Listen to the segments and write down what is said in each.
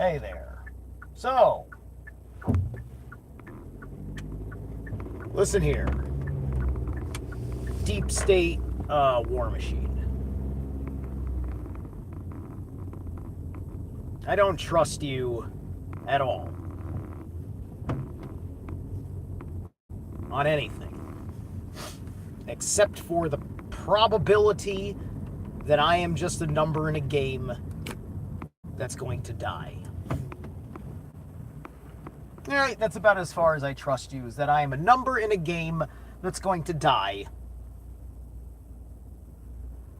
Hey there. So, listen here. Deep state war machine. I don't trust you at all. On anything. Except for the probability that I am just a number in a game that's going to die. Alright, that's about as far as I trust you, is that I am a number in a game that's going to die.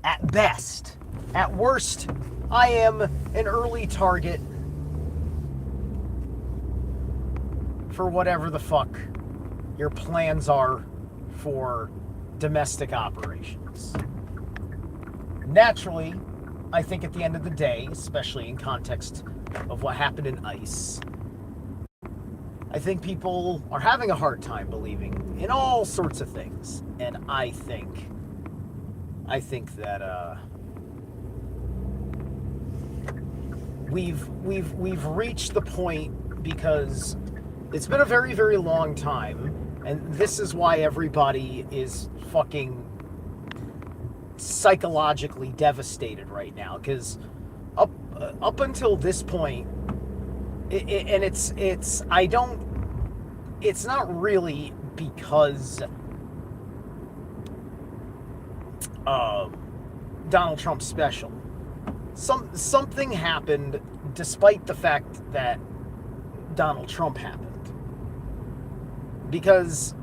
At best. At worst, I am an early target for whatever the fuck your plans are for domestic operations. Naturally, I think at the end of the day, especially in context of what happened in ICE, I think people are having a hard time believing in all sorts of things. And I think that we've reached the point, because it's been a very, very long time, and this is why everybody is fucking psychologically devastated right now, because up until this point, and it's not really because Donald Trump's special. Something happened despite the fact that Donald Trump happened. Because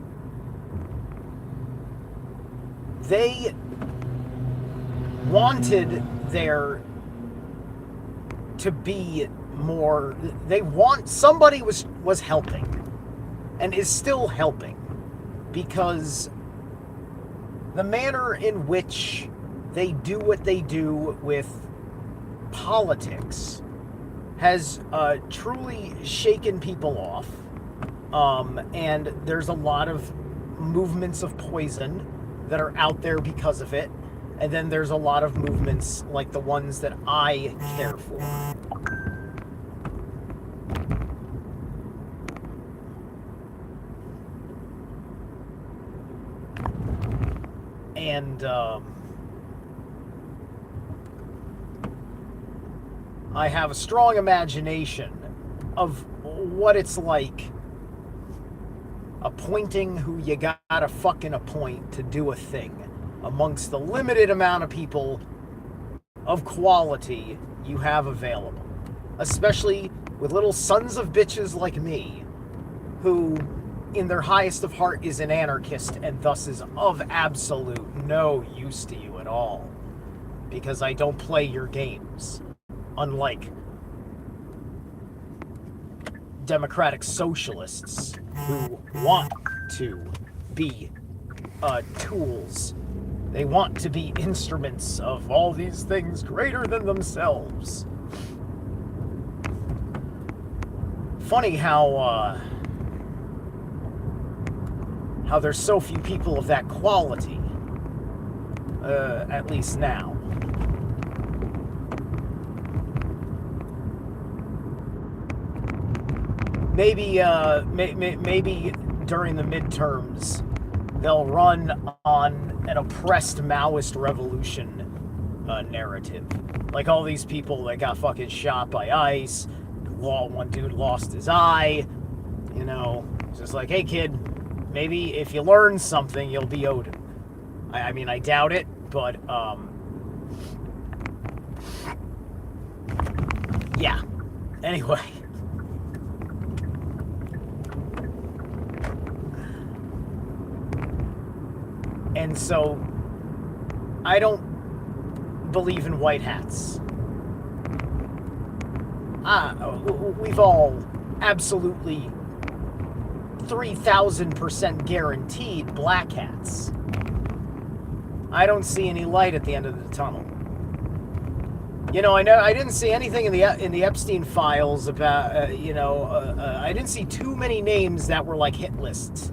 they wanted there to be more, somebody was helping and is still helping, because the manner in which they do what they do with politics has truly shaken people off, and there's a lot of movements of poison that are out there because of it, and then there's a lot of movements like the ones that I care for. And I have a strong imagination of what it's like appointing who you gotta fucking appoint to do a thing amongst the limited amount of people of quality you have available. Especially with little sons of bitches like me, who in their highest of heart is an anarchist and thus is of absolute no use to you at all, because I don't play your games, unlike democratic socialists who want to be tools. They want to be instruments of all these things greater than themselves. Funny how there's so few people of that quality, at least now. Maybe during the midterms, they'll run on an oppressed Maoist revolution narrative. Like all these people that got fucking shot by ICE, one dude lost his eye, it's just like, hey kid, maybe if you learn something, you'll be Odin. I mean, I doubt it, but, yeah. Anyway. And so, I don't believe in white hats. We've all absolutely 3,000% guaranteed black hats. I don't see any light at the end of the tunnel. I didn't see anything in the Epstein files about, I didn't see too many names that were like hit lists.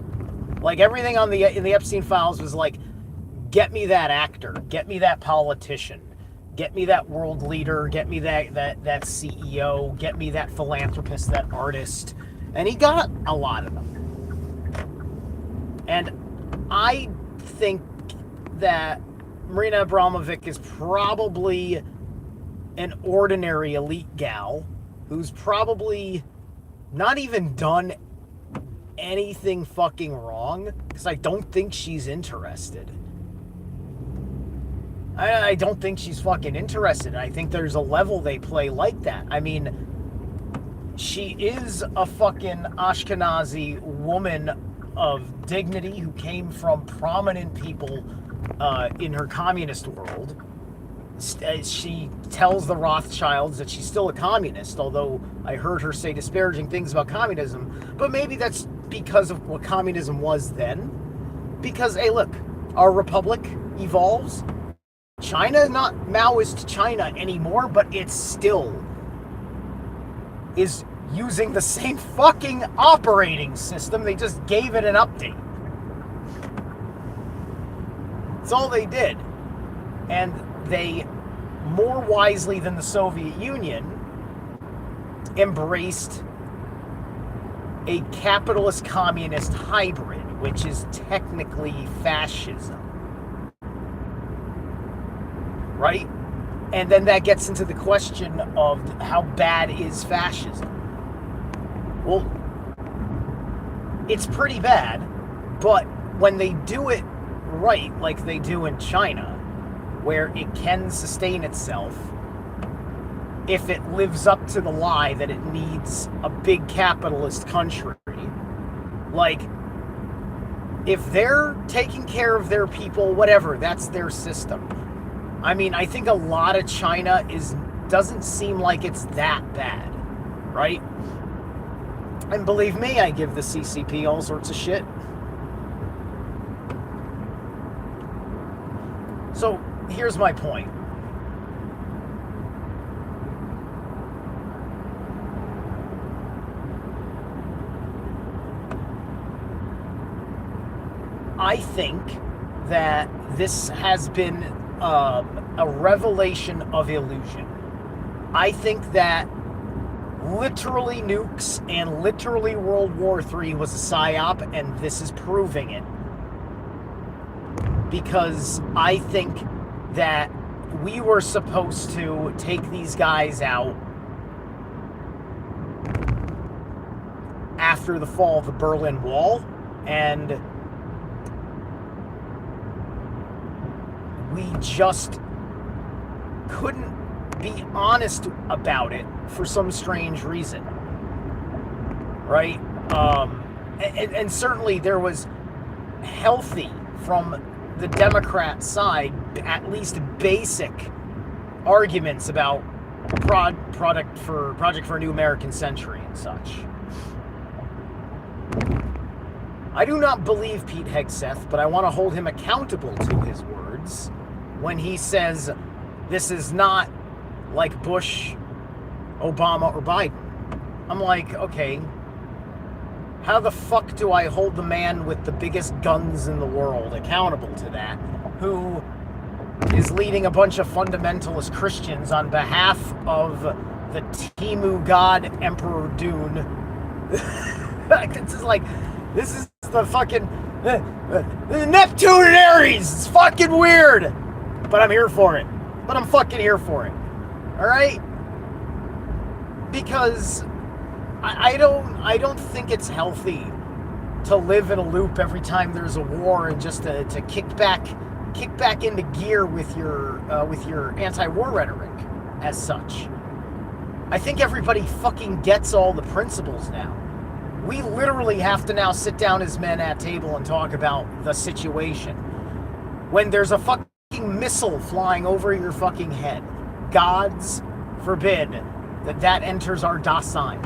Like everything in the Epstein files was like, get me that actor, get me that politician, Get me that world leader, get me that CEO, get me that philanthropist, that artist. And he got a lot of them. And I think that Marina Abramovic is probably an ordinary elite gal who's probably not even done anything fucking wrong, because I don't think she's interested. I don't think she's fucking interested. I think there's a level they play like that. I mean, she is a fucking Ashkenazi woman of dignity who came from prominent people in her communist world. She tells the Rothschilds that she's still a communist, although I heard her say disparaging things about communism. But maybe that's because of what communism was then. Because, hey, look, our republic evolves. China is not Maoist China anymore, but it still is using the same fucking operating system. They just gave it an update. That's all they did. And they, more wisely than the Soviet Union, embraced a capitalist communist hybrid, which is technically fascism. Right? And then that gets into the question of how bad is fascism? Well, it's pretty bad, but when they do it right, like they do in China, where it can sustain itself, if it lives up to the lie that it needs a big capitalist country, like, if they're taking care of their people, whatever, that's their system. I mean, I think a lot of China doesn't seem like it's that bad, right? And believe me, I give the CCP all sorts of shit. So, here's my point. I think that this has been a revelation of illusion. I think that literally nukes and literally World War III was a psyop, and this is proving it. Because I think that we were supposed to take these guys out after the fall of the Berlin Wall, and we just couldn't be honest about it for some strange reason, right? And certainly there was healthy, from the Democrat side, at least basic arguments about Project for a New American Century and such. I do not believe Pete Hegseth, but I want to hold him accountable to his words when he says this is not like Bush, Obama, or Biden. I'm like, okay, how the fuck do I hold the man with the biggest guns in the world accountable to that, who is leading a bunch of fundamentalist Christians on behalf of the Timu god Emperor Dune? This is like, this is the fucking the Neptune and Aries. It's fucking weird, but I'm here for it. But I'm fucking here for it. All right? Because I don't think it's healthy to live in a loop every time there's a war, and just to kick back into gear with your anti-war rhetoric as such. I think everybody fucking gets all the principles now. We literally have to now sit down as men at table and talk about the situation. When there's a fucking missile flying over your fucking head, gods forbid that enters our Dasein.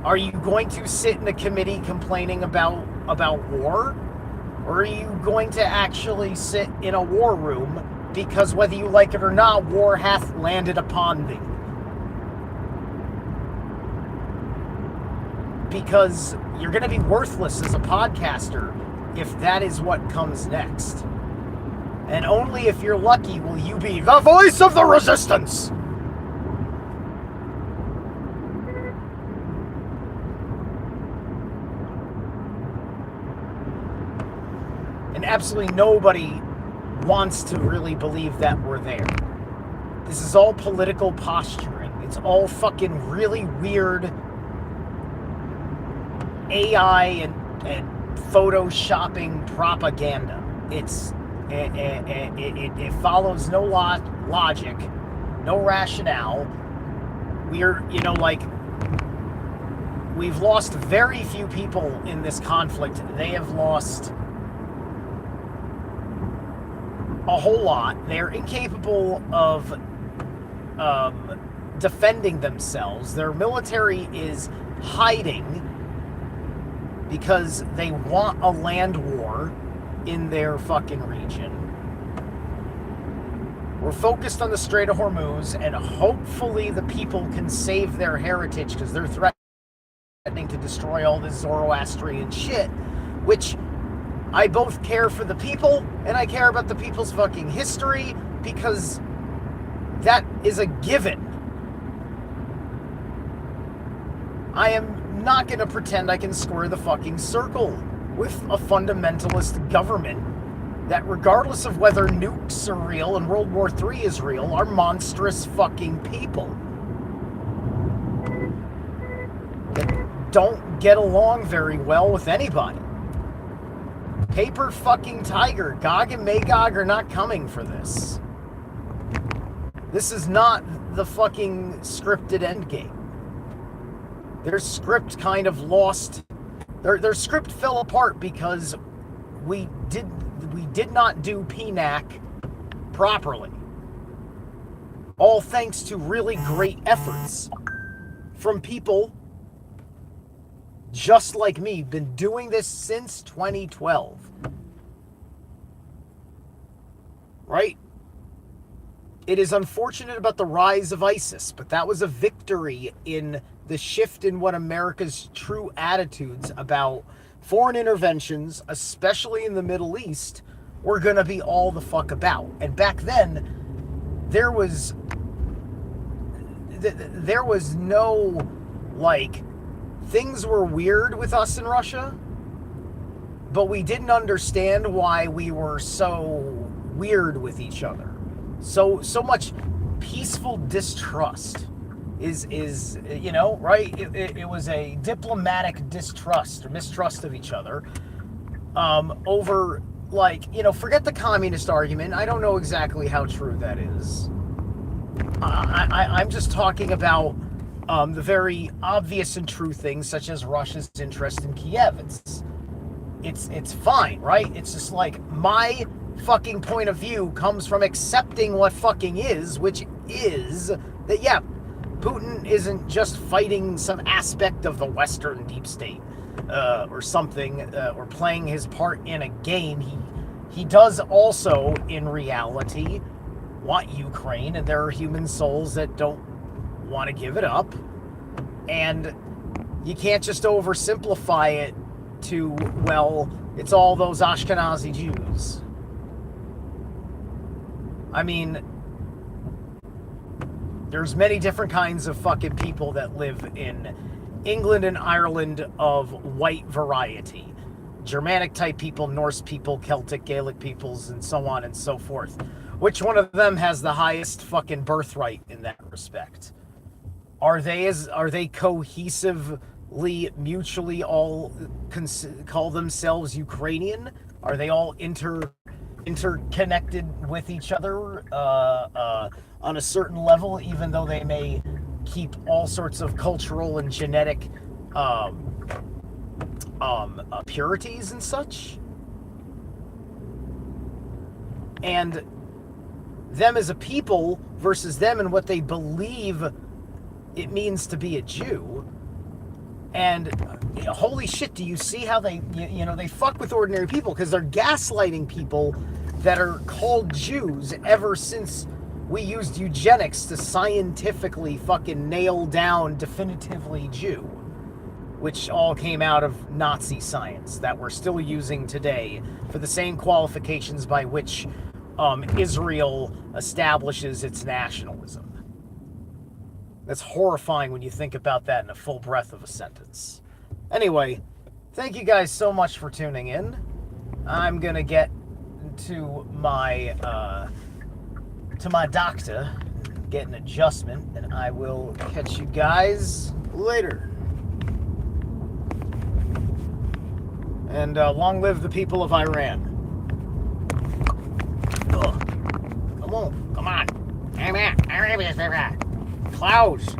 Are you going to sit in a committee complaining about war? Or are you going to actually sit in a war room because, whether you like it or not, war hath landed upon thee? Because you're going to be worthless as a podcaster if that is what comes next. And only if you're lucky will you be the voice of the resistance. And absolutely nobody wants to really believe that we're there. This is all political posturing. It's all fucking really weird AI and photoshopping propaganda. It follows no logic, no rationale. We're, we've lost very few people in this conflict. They have lost a whole lot. They're incapable of defending themselves. Their military is hiding because they want a land war in their fucking region. We're focused on the Strait of Hormuz, and hopefully the people can save their heritage, because they're threatening to destroy all this Zoroastrian shit, which I both care for the people and I care about the people's fucking history, because that is a given. I am not going to pretend I can square the fucking circle with a fundamentalist government that, regardless of whether nukes are real and World War III is real, are monstrous fucking people that don't get along very well with anybody. Paper fucking tiger. Gog and Magog are not coming for this. This is not the fucking scripted endgame. Their script kind of lost. Their script fell apart because we did not do PNAC properly. All thanks to really great efforts from people just like me, been doing this since 2012. Right? It is unfortunate about the rise of ISIS, but that was a victory in the shift in what America's true attitudes about foreign interventions, especially in the Middle East, were going to be all the fuck about. And back then, there was no, things were weird with us in Russia, but we didn't understand why we were so weird with each other. So much peaceful distrust is right? It was a diplomatic distrust or mistrust of each other over, forget the communist argument. I don't know exactly how true that is. I'm just talking about the very obvious and true things, such as Russia's interest in Kiev. It's fine, right? It's just my fucking point of view comes from accepting what fucking is, which is that, yeah, Putin isn't just fighting some aspect of the Western deep state or something, or playing his part in a game. He does also, in reality, want Ukraine, and there are human souls that don't want to give it up. And you can't just oversimplify it to, well, it's all those Ashkenazi Jews. I mean, there's many different kinds of fucking people that live in England and Ireland of white variety. Germanic type people, Norse people, Celtic, Gaelic peoples, and so on and so forth. Which one of them has the highest fucking birthright in that respect? Are they cohesively, mutually all call themselves Ukrainian? Are they all interconnected with each other on a certain level, even though they may keep all sorts of cultural and genetic purities and such? And them as a people versus them and what they believe it means to be a Jew. And holy shit, do you see how they fuck with ordinary people, because they're gaslighting people that are called Jews ever since we used eugenics to scientifically fucking nail down definitively Jew, which all came out of Nazi science that we're still using today for the same qualifications by which Israel establishes its nationalism. That's horrifying when you think about that in a full breath of a sentence. Anyway, thank you guys so much for tuning in. I'm gonna get to my doctor, get an adjustment, and I will catch you guys later. And long live the people of Iran. Ugh. Come on. Come on. Clouds.